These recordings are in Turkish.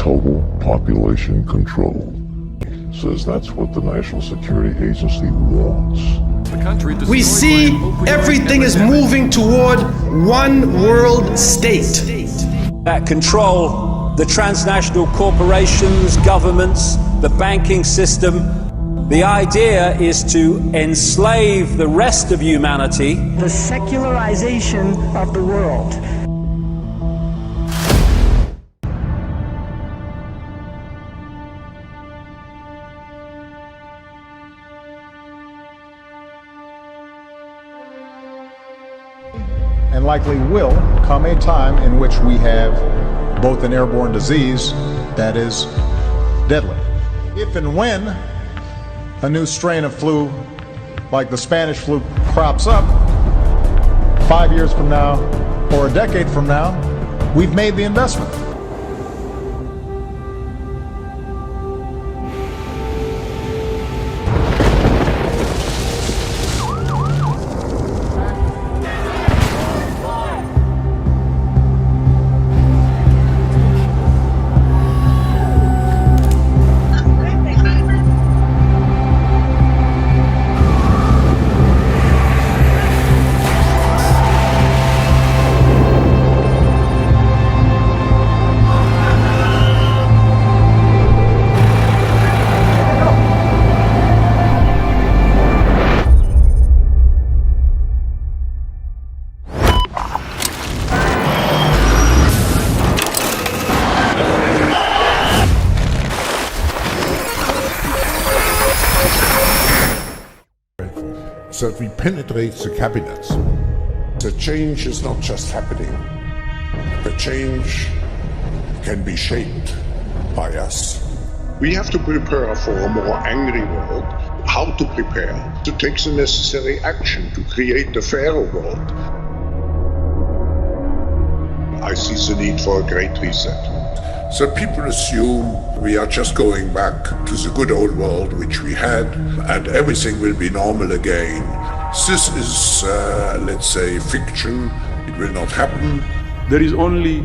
total population control. Says that's what the National Security Agency wants. We see everything is moving toward one world state. That control the transnational corporations, governments, the banking system. The idea is to enslave the rest of humanity. The secularization of the world. And likely will come a time in which we have both an airborne disease that is deadly. If and when a new strain of flu, like the Spanish flu, crops up 5 years from now or a decade from now, we've made the investment. That we penetrate the cabinets. The change is not just happening. The change can be shaped by us. We have to prepare for a more angry world. How to prepare? To take the necessary action to create a fairer world. I see the need for a great reset. So people assume we are just going back to the good old world which we had and everything will be normal again. This is, let's say, fiction. It will not happen. There is only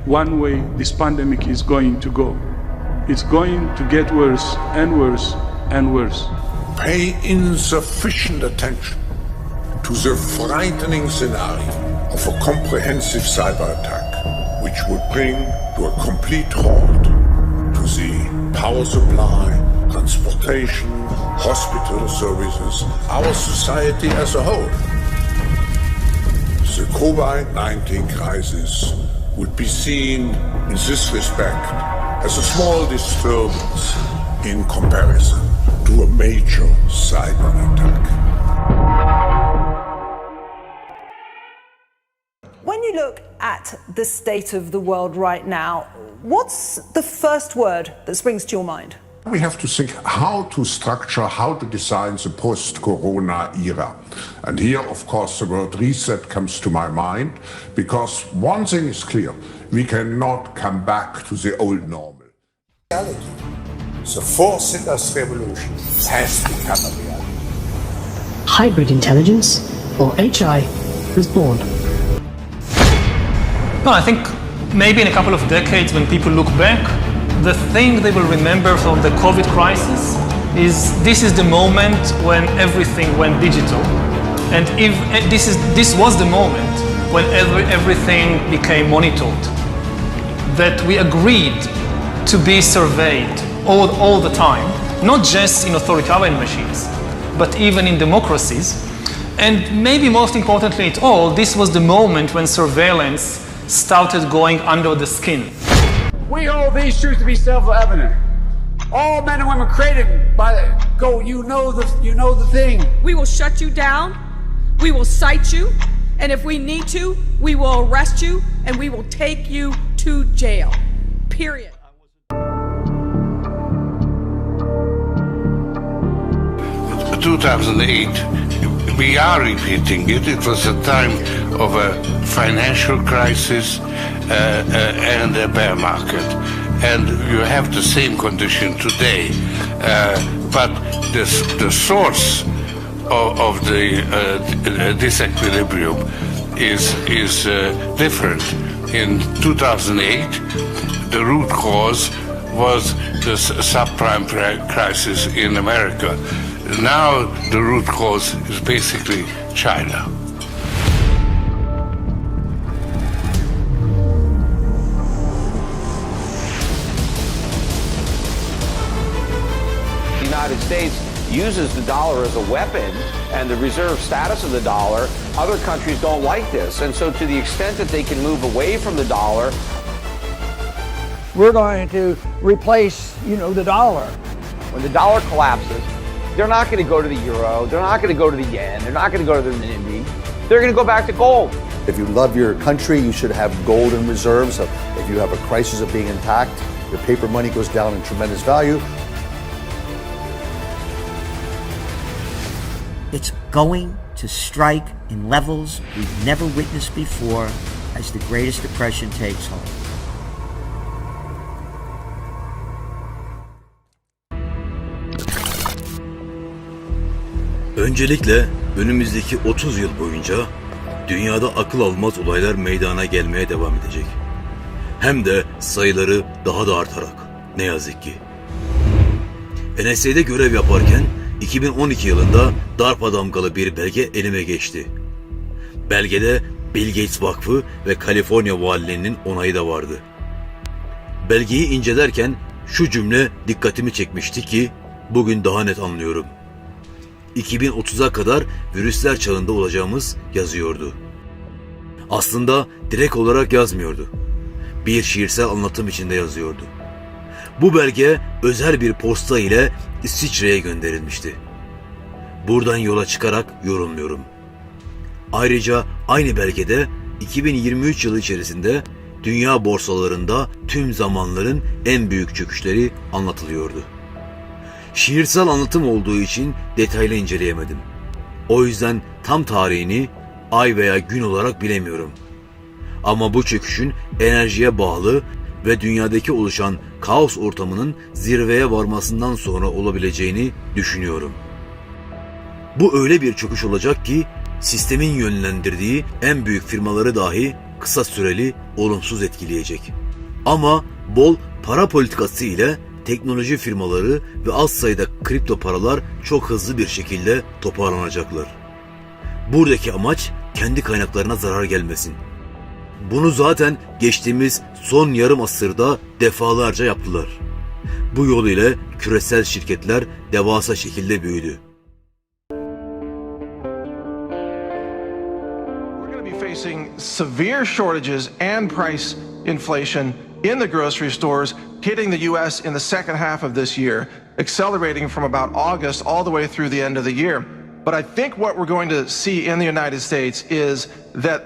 one way this pandemic is going to go. It's going to get worse and worse and worse. Pay insufficient attention to the frightening scenario of a comprehensive cyber attack, which would bring to a complete halt to the power supply, transportation, hospital services, our society as a whole. The COVID-19 crisis would be seen in this respect as a small disturbance in comparison to a major cyber attack. When you look at the state of the world right now, what's the first word that springs to your mind? We have to think how to structure, how to design the post-corona era. And here, of course, the word reset comes to my mind, because one thing is clear, we cannot come back to the old normal. Reality. The fourth industrial revolution has become a reality. Hybrid intelligence, or HI, was born. No, I think maybe in a couple of decades when people look back, the thing they will remember from the COVID crisis is this is the moment when everything went digital. And if this was the moment when everything became monitored, that we agreed to be surveyed all the time, not just in authoritarian machines, but even in democracies. And maybe most importantly at all, this was the moment when surveillance started going under the skin. We hold these truths to be self-evident. All men and women created by you know the thing. We will shut you down. We will cite you, and if we need to, we will arrest you and we will take you to jail. Period. In 2008, we are repeating it. It was a time of a financial crisis and a bear market. And you have the same condition today. But the source of the disequilibrium is different. In 2008, the root cause was the subprime crisis in America. Now the root cause is basically China. The United States uses the dollar as a weapon and the reserve status of the dollar. Other countries don't like this, and so to the extent that they can move away from the dollar, we're going to replace, the dollar. When the dollar collapses, they're not going to go to the euro, they're not going to go to the yen, they're not going to go to the renminbi, they're going to go back to gold. If you love your country, you should have gold in reserves. If you have a crisis of being intact, your paper money goes down in tremendous value. It's going to strike in levels we've never witnessed before as the greatest depression takes hold. Öncelikle önümüzdeki 30 yıl boyunca dünyada akıl almaz olaylar meydana gelmeye devam edecek. Hem de sayıları daha da artarak, ne yazık ki. NSA'de görev yaparken 2012 yılında darpadamgalı bir belge elime geçti. Belgede Bill Gates Vakfı ve Kaliforniya Valiliğinin onayı da vardı. Belgeyi incelerken şu cümle dikkatimi çekmişti ki bugün daha net anlıyorum. 2030'a kadar virüsler çağında olacağımız yazıyordu. Aslında direkt olarak yazmıyordu. Bir şiirsel anlatım içinde yazıyordu. Bu belge özel bir posta ile İsviçre'ye gönderilmişti. Buradan yola çıkarak yorumluyorum. Ayrıca aynı belgede 2023 yılı içerisinde dünya borsalarında tüm zamanların en büyük çöküşleri anlatılıyordu. Şiirsel anlatım olduğu için detaylı inceleyemedim. O yüzden tam tarihini ay veya gün olarak bilemiyorum. Ama bu çöküşün enerjiye bağlı ve dünyadaki oluşan kaos ortamının zirveye varmasından sonra olabileceğini düşünüyorum. Bu öyle bir çöküş olacak ki sistemin yönlendirdiği en büyük firmaları dahi kısa süreli olumsuz etkileyecek. Ama bol para politikası ile teknoloji firmaları ve az sayıda kripto paralar çok hızlı bir şekilde toparlanacaklar. Buradaki amaç kendi kaynaklarına zarar gelmesin. Bunu zaten geçtiğimiz son yarım asırda defalarca yaptılar. Bu yol ile küresel şirketler devasa şekilde büyüdü. Facing severe shortages and price inflation in the grocery stores, hitting the U.S. in the second half of this year, accelerating from about August all the way through the end of the year. But I think what we're going to see in the United States is that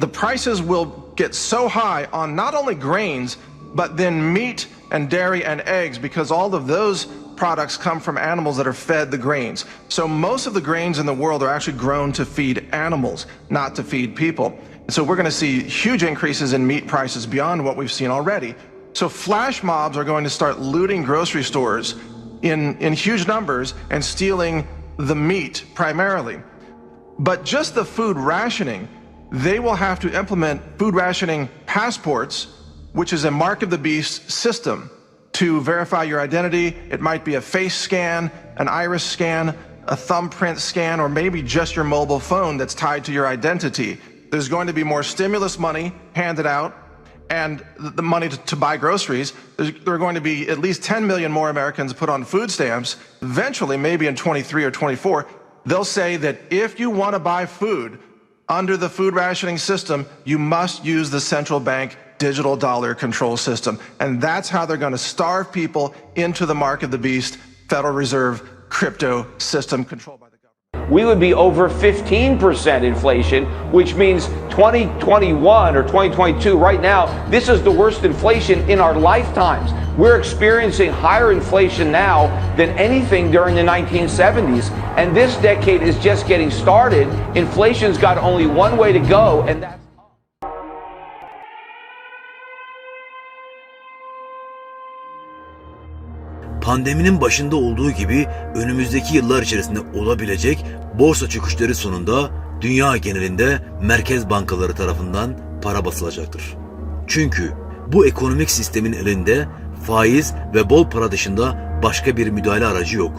the prices will get so high on not only grains, but then meat and dairy and eggs, because all of those products come from animals that are fed the grains. So most of the grains in the world are actually grown to feed animals, not to feed people. So we're going to see huge increases in meat prices beyond what we've seen already. So flash mobs are going to start looting grocery stores in huge numbers and stealing the meat primarily. But just the food rationing, they will have to implement food rationing passports, which is a mark of the beast system to verify your identity. It might be a face scan, an iris scan, a thumbprint scan, or maybe just your mobile phone that's tied to your identity. There's going to be more stimulus money handed out and the money to buy groceries. There are going to be at least 10 million more Americans put on food stamps. Eventually, maybe in 23 or 24, they'll say that if you want to buy food under the food rationing system, you must use the central bank digital dollar control system. And that's how they're going to starve people into the mark of the beast, Federal Reserve crypto system controlled by the government. We would be over 15% inflation, which means 2021 or 2022, right now, this is the worst inflation in our lifetimes. We're experiencing higher inflation now than anything during the 1970s. And this decade is just getting started. Inflation's got only one way to go, and that's Pandeminin başında olduğu gibi önümüzdeki yıllar içerisinde olabilecek borsa çöküşleri sonunda dünya genelinde merkez bankaları tarafından para basılacaktır. Çünkü bu ekonomik sistemin elinde faiz ve bol para dışında başka bir müdahale aracı yok.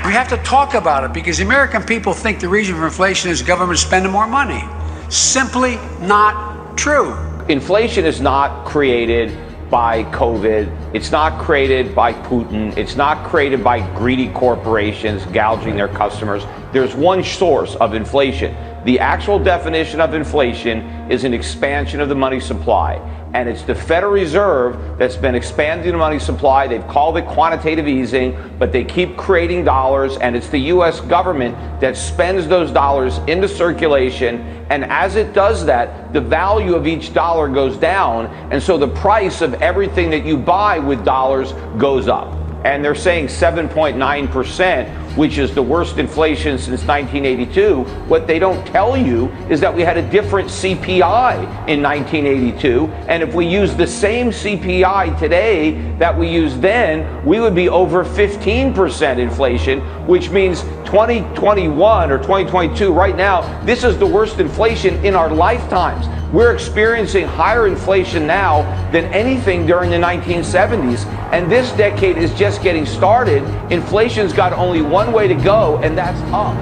We have to talk about it because the American people think the reason for inflation is government spending more money. Simply not true. Inflation is not created by COVID. It's not created by Putin. It's not created by greedy corporations gouging their customers. There's one source of inflation. The actual definition of inflation is an expansion of the money supply. And it's the Federal Reserve that's been expanding the money supply. They've called it quantitative easing, but they keep creating dollars, and it's the U.S. government that spends those dollars into circulation. And as it does that, the value of each dollar goes down, and so the price of everything that you buy with dollars goes up. And they're saying 7.9%, which is the worst inflation since 1982. What they don't tell you is that we had a different CPI in 1982. And if we use the same CPI today that we used then, we would be over 15% inflation, which means 2021 or 2022 right now, this is the worst inflation in our lifetimes. We're experiencing higher inflation now than anything during the 1970s. And this decade is just getting started. Inflation's got only one way to go, and that's up.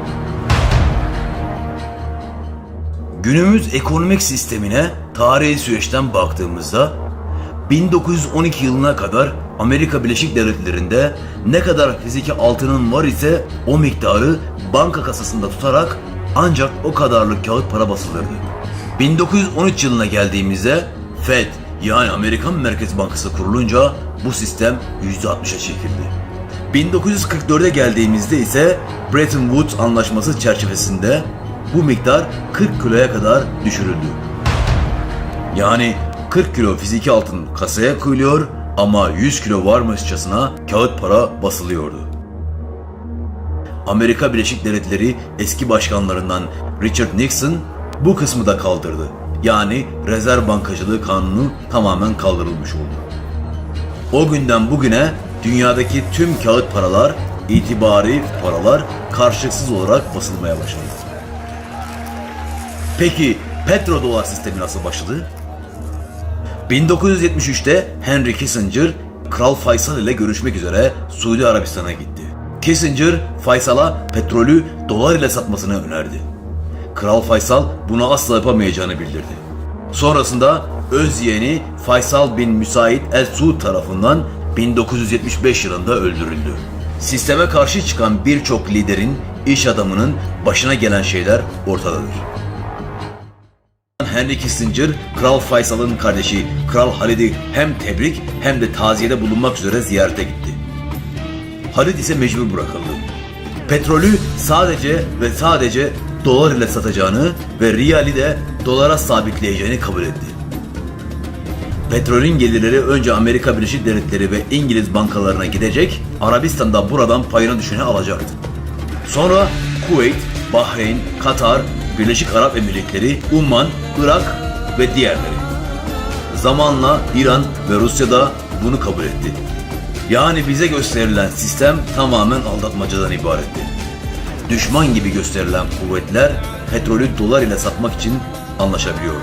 Günümüz ekonomik sistemine tarihi süreçten baktığımızda 1912 yılına kadar Amerika Birleşik Devletleri'nde ne kadar fiziki altının var ise o miktarı banka kasasında tutarak ancak o kadarlık kağıt para basılırdı. 1913 yılına geldiğimizde Fed yani Amerikan Merkez Bankası kurulunca bu sistem %60'a çekildi. 1944'e geldiğimizde ise Bretton Woods Anlaşması çerçevesinde bu miktar 40 kiloya kadar düşürüldü. Yani 40 kilo fiziki altın kasaya koyuluyor ama 100 kilo varmışçasına kağıt para basılıyordu. Amerika Birleşik Devletleri eski başkanlarından Richard Nixon bu kısmı da kaldırdı. Yani rezerv bankacılığı kanunu tamamen kaldırılmış oldu. O günden bugüne dünyadaki tüm kağıt paralar, itibari paralar karşılıksız olarak basılmaya başladı. Peki petrodolar sistemi nasıl başladı? 1973'te Henry Kissinger, Kral Faysal ile görüşmek üzere Suudi Arabistan'a gitti. Kissinger, Faysal'a petrolü dolar ile satmasını önerdi. Kral Faysal bunu asla yapamayacağını bildirdi. Sonrasında öz yeğeni Faysal bin Müsait El Suud tarafından 1975 yılında öldürüldü. Sisteme karşı çıkan birçok liderin, iş adamının başına gelen şeyler ortadadır. Henry Kissinger, Kral Faysal'ın kardeşi Kral Halid'i hem tebrik hem de taziyede bulunmak üzere ziyarete gitti. Halid ise mecbur bırakıldı. Petrolü sadece ve sadece dolar ile satacağını ve riyali de dolara sabitleyeceğini kabul etti. Petrolün gelirleri önce Amerika Birleşik Devletleri ve İngiliz bankalarına gidecek, Arabistan da buradan payına düşeni alacaktı. Sonra Kuveyt, Bahreyn, Katar, Birleşik Arap Emirlikleri, Umman, Irak ve diğerleri. Zamanla İran ve Rusya da bunu kabul etti. Yani bize gösterilen sistem tamamen aldatmacadan ibaretti. Düşman gibi gösterilen kuvvetler petrolü dolar ile satmak için anlaşabiliyordu.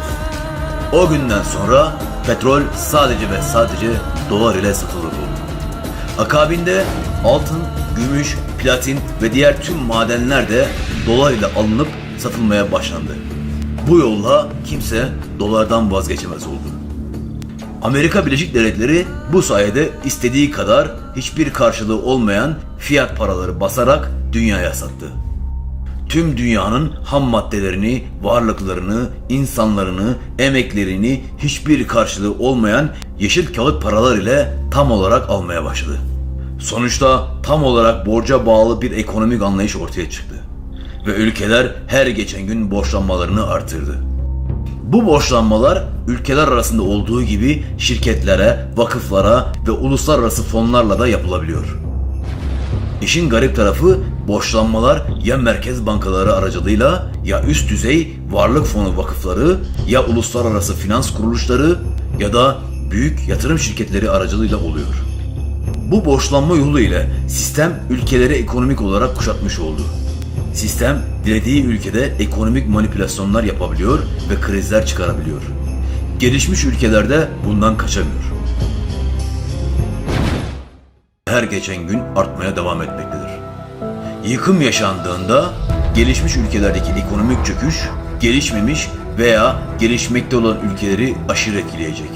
O günden sonra petrol sadece ve sadece dolar ile satılırdı. Akabinde altın, gümüş, platin ve diğer tüm madenler de dolar ile alınıp satılmaya başlandı. Bu yolla kimse dolardan vazgeçemez oldu. Amerika Birleşik Devletleri bu sayede istediği kadar hiçbir karşılığı olmayan fiyat paraları basarak dünyaya sattı. Tüm dünyanın ham maddelerini, varlıklarını, insanlarını, emeklerini hiçbir karşılığı olmayan yeşil kağıt paralar ile tam olarak almaya başladı. Sonuçta tam olarak borca bağlı bir ekonomik anlayış ortaya çıktı. Ve ülkeler her geçen gün borçlanmalarını artırdı. Bu borçlanmalar ülkeler arasında olduğu gibi şirketlere, vakıflara ve uluslararası fonlarla da yapılabiliyor. İşin garip tarafı borçlanmalar ya merkez bankaları aracılığıyla ya üst düzey varlık fonu vakıfları ya uluslararası finans kuruluşları ya da büyük yatırım şirketleri aracılığıyla oluyor. Bu borçlanma yolu ile sistem ülkeleri ekonomik olarak kuşatmış oldu. Sistem dilediği ülkede ekonomik manipülasyonlar yapabiliyor ve krizler çıkarabiliyor. Gelişmiş ülkelerde bundan kaçamıyor. her geçen gün artmaya devam etmektedir. Yıkım yaşandığında gelişmiş ülkelerdeki ekonomik çöküş, gelişmemiş veya gelişmekte olan ülkeleri aşırı etkileyecek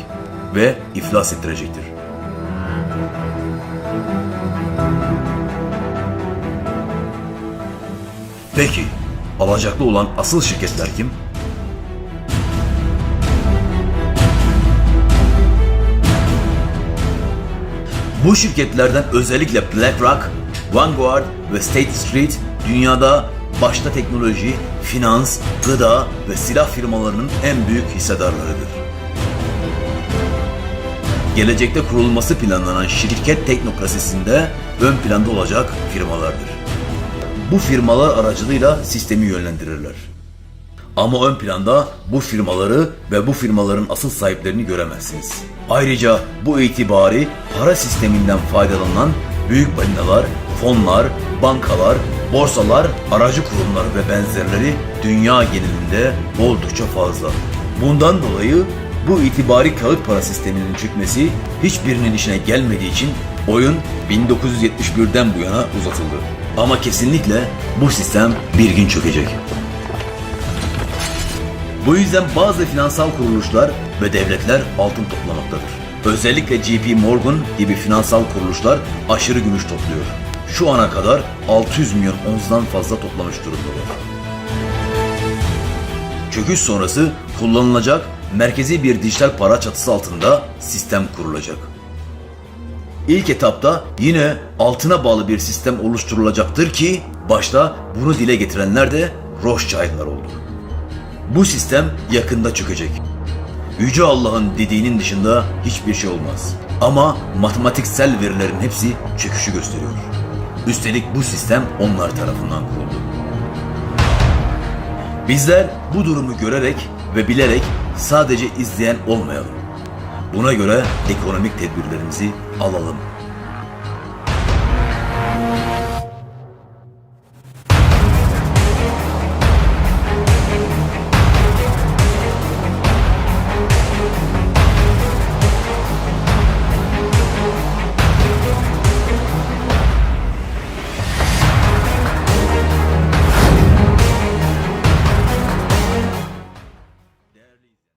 ve iflas ettirecektir. Peki, alacaklı olan asıl şirketler kim? Bu şirketlerden özellikle BlackRock, Vanguard ve State Street dünyada başta teknoloji, finans, gıda ve silah firmalarının en büyük hissedarlarıdır. Gelecekte kurulması planlanan şirket teknokrasisinde ön planda olacak firmalardır. Bu firmalar aracılığıyla sistemi yönlendirirler. Ama ön planda bu firmaları ve bu firmaların asıl sahiplerini göremezsiniz. Ayrıca bu itibari para sisteminden faydalanan büyük balinalar, fonlar, bankalar, borsalar, aracı kurumlar ve benzerleri dünya genelinde oldukça fazla. Bundan dolayı bu itibari kağıt para sisteminin çökmesi hiçbirinin işine gelmediği için oyun 1971'den bu yana uzatıldı. Ama kesinlikle bu sistem bir gün çökecek. Bu yüzden bazı finansal kuruluşlar ve devletler altın toplamaktadır. Özellikle JP Morgan gibi finansal kuruluşlar aşırı gümüş topluyor. Şu ana kadar 600 milyon onzdan fazla toplamış durumdalar. Çöküş sonrası kullanılacak merkezi bir dijital para çatısı altında sistem kurulacak. İlk etapta yine altına bağlı bir sistem oluşturulacaktır ki başta bunu dile getirenler de Rothschild'lar oldu. Bu sistem yakında çökecek. Yüce Allah'ın dediğinin dışında hiçbir şey olmaz. Ama matematiksel verilerin hepsi çöküşü gösteriyor. Üstelik bu sistem onlar tarafından kuruldu. Bizler bu durumu görerek ve bilerek sadece izleyen olmayalım. Buna göre ekonomik tedbirlerimizi alalım.